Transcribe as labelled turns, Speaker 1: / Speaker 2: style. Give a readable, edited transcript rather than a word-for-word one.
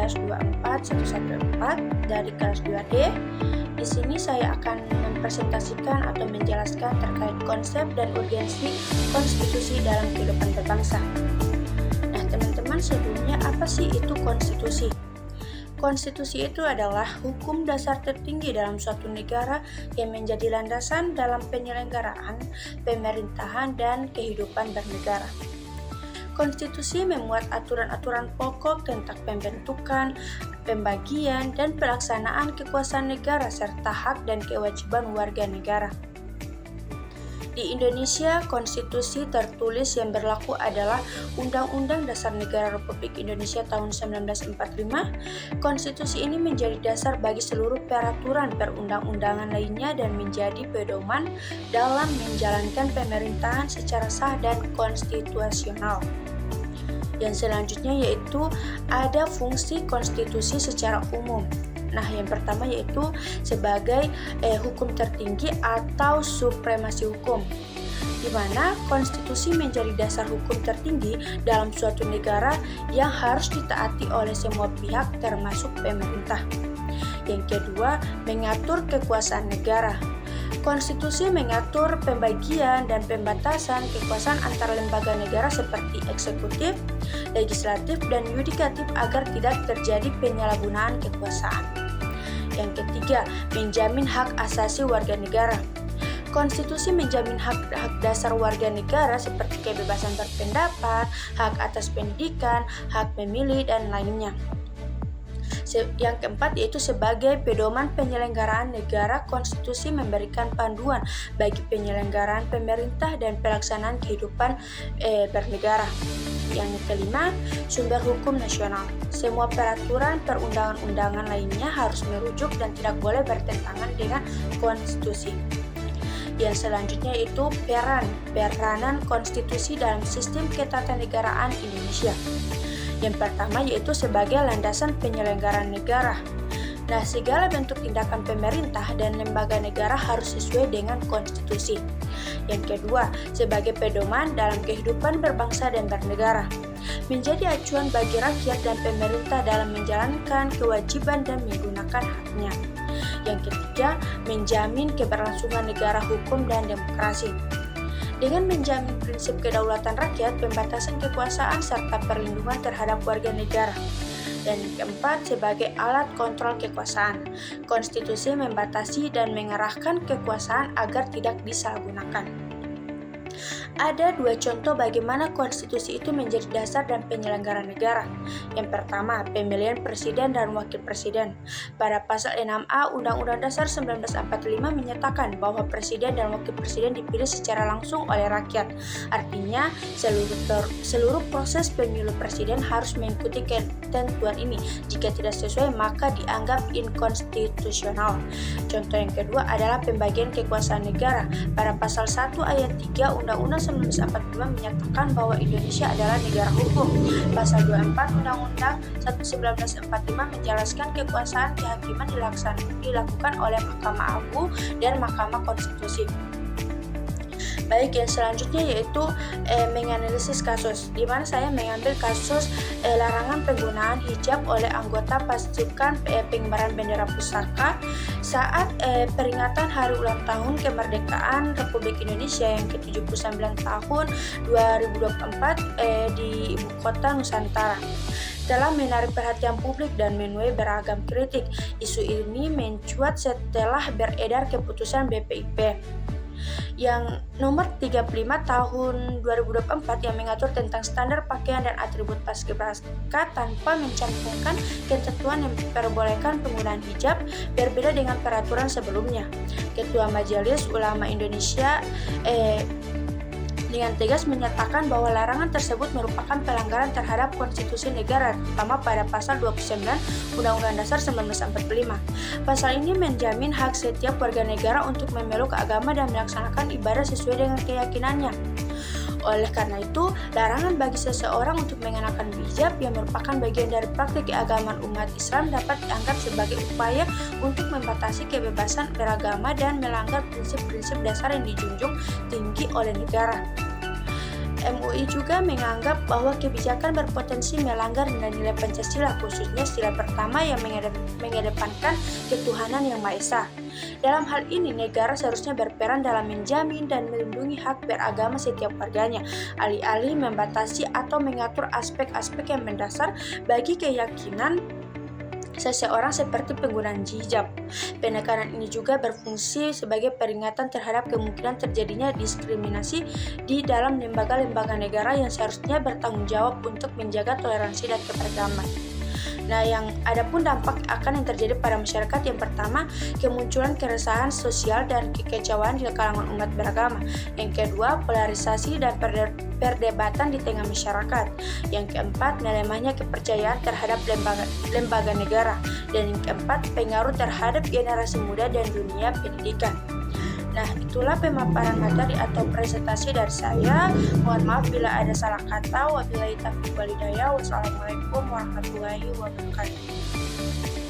Speaker 1: kelas 24 114 dari kelas 2D. Di sini saya akan mempresentasikan atau menjelaskan terkait konsep dan urgensi konstitusi dalam kehidupan berbangsa. Nah, teman-teman, sebelumnya apa sih itu konstitusi? Konstitusi itu adalah hukum dasar tertinggi dalam suatu negara yang menjadi landasan dalam penyelenggaraan, pemerintahan, dan kehidupan bernegara. Konstitusi memuat aturan-aturan pokok tentang pembentukan, pembagian, dan pelaksanaan kekuasaan negara serta hak dan kewajiban warga negara. Di Indonesia, konstitusi tertulis yang berlaku adalah Undang-Undang Dasar Negara Republik Indonesia tahun 1945. Konstitusi ini menjadi dasar bagi seluruh peraturan perundang-undangan lainnya dan menjadi pedoman dalam menjalankan pemerintahan secara sah dan konstitusional. Yang selanjutnya yaitu ada fungsi konstitusi secara umum. Nah, yang pertama yaitu sebagai hukum tertinggi atau supremasi hukum, di mana konstitusi menjadi dasar hukum tertinggi dalam suatu negara yang harus ditaati oleh semua pihak termasuk pemerintah. Yang kedua, mengatur kekuasaan negara. Konstitusi mengatur pembagian dan pembatasan kekuasaan antara lembaga negara seperti eksekutif, legislatif, dan yudikatif agar tidak terjadi penyalahgunaan kekuasaan. Yang ketiga, menjamin hak asasi warga negara. Konstitusi menjamin hak dasar warga negara seperti kebebasan berpendapat, hak atas pendidikan, hak memilih, dan lainnya. Yang keempat yaitu sebagai pedoman penyelenggaraan negara, konstitusi memberikan panduan bagi penyelenggaraan pemerintah dan pelaksanaan kehidupan bernegara. Yang kelima, sumber hukum nasional. Semua peraturan perundang-undangan lainnya harus merujuk dan tidak boleh bertentangan dengan konstitusi. Yang selanjutnya yaitu peranan konstitusi dalam sistem ketatanegaraan Indonesia. Yang pertama yaitu sebagai landasan penyelenggaraan negara. Nah, segala bentuk tindakan pemerintah dan lembaga negara harus sesuai dengan konstitusi. Yang kedua, sebagai pedoman dalam kehidupan berbangsa dan bernegara. Menjadi acuan bagi rakyat dan pemerintah dalam menjalankan kewajiban dan menggunakan haknya. Yang ketiga, menjamin keberlangsungan negara hukum dan demokrasi. Dengan menjamin prinsip kedaulatan rakyat, pembatasan kekuasaan, serta perlindungan terhadap warga negara. Dan keempat, sebagai alat kontrol kekuasaan. Konstitusi membatasi dan mengarahkan kekuasaan agar tidak disalahgunakan. Ada dua contoh bagaimana konstitusi itu menjadi dasar dan penyelenggaraan negara. Yang pertama, pemilihan presiden dan wakil presiden. Pada pasal 6A Undang-Undang Dasar 1945 menyatakan bahwa presiden dan wakil presiden dipilih secara langsung oleh rakyat. Artinya, seluruh proses pemilu presiden harus mengikuti ketentuan ini. Jika tidak sesuai, maka dianggap inkonstitusional. Contoh yang kedua adalah pembagian kekuasaan negara. Pada pasal 1 ayat 3 Undang-Undang 1945 menyatakan bahwa Indonesia adalah negara hukum. Pasal 24 Undang-Undang 1945 menjelaskan kekuasaan kehakiman dilakukan oleh Mahkamah Agung dan Mahkamah Konstitusi. Baik, yang selanjutnya yaitu menganalisis kasus, di mana saya mengambil kasus larangan penggunaan hijab oleh anggota pasukan pengibaran bendera pusaka saat peringatan hari ulang tahun kemerdekaan Republik Indonesia yang ke-79 tahun 2024 di Ibu Kota Nusantara. Telah menarik perhatian publik dan menuai beragam kritik. Isu ini mencuat setelah beredar keputusan BPIP yang nomor 35 tahun 2024 yang mengatur tentang standar pakaian dan atribut paskibraka tanpa mencantumkan ketentuan yang memperbolehkan penggunaan hijab, berbeda dengan peraturan sebelumnya. Ketua Majelis Ulama Indonesia dengan tegas menyatakan bahwa larangan tersebut merupakan pelanggaran terhadap konstitusi negara, terutama pada pasal 29 Undang-Undang Dasar 1945. Pasal ini menjamin hak setiap warga negara untuk memeluk agama dan melaksanakan ibadah sesuai dengan keyakinannya. Oleh karena itu, larangan bagi seseorang untuk mengenakan hijab yang merupakan bagian dari praktik keagamaan umat Islam dapat dianggap sebagai upaya untuk membatasi kebebasan beragama dan melanggar prinsip-prinsip dasar yang dijunjung tinggi oleh negara. MUI juga menganggap bahwa kebijakan berpotensi melanggar nilai-nilai Pancasila, khususnya sila pertama yang mengedepankan ketuhanan yang Maha Esa. Dalam hal ini, negara seharusnya berperan dalam menjamin dan melindungi hak beragama setiap warganya, alih-alih membatasi atau mengatur aspek-aspek yang mendasar bagi keyakinan seseorang seperti penggunaan hijab. Penekanan ini juga berfungsi sebagai peringatan terhadap kemungkinan terjadinya diskriminasi di dalam lembaga-lembaga negara yang seharusnya bertanggung jawab untuk menjaga toleransi dan keberagaman. Nah, yang ada pun dampak akan yang terjadi pada masyarakat. Yang pertama, kemunculan keresahan sosial dan kekecewaan di kalangan umat beragama. Yang kedua, polarisasi dan perdebatan di tengah masyarakat. Yang keempat, melemahnya kepercayaan terhadap lembaga negara. Dan yang keempat, pengaruh terhadap generasi muda dan dunia pendidikan. Nah, itulah pemaparan materi atau presentasi dari saya. Mohon maaf bila ada salah kata. Wabillahi taufiq wal hidayah. Wassalamualaikum warahmatullahi wabarakatuh.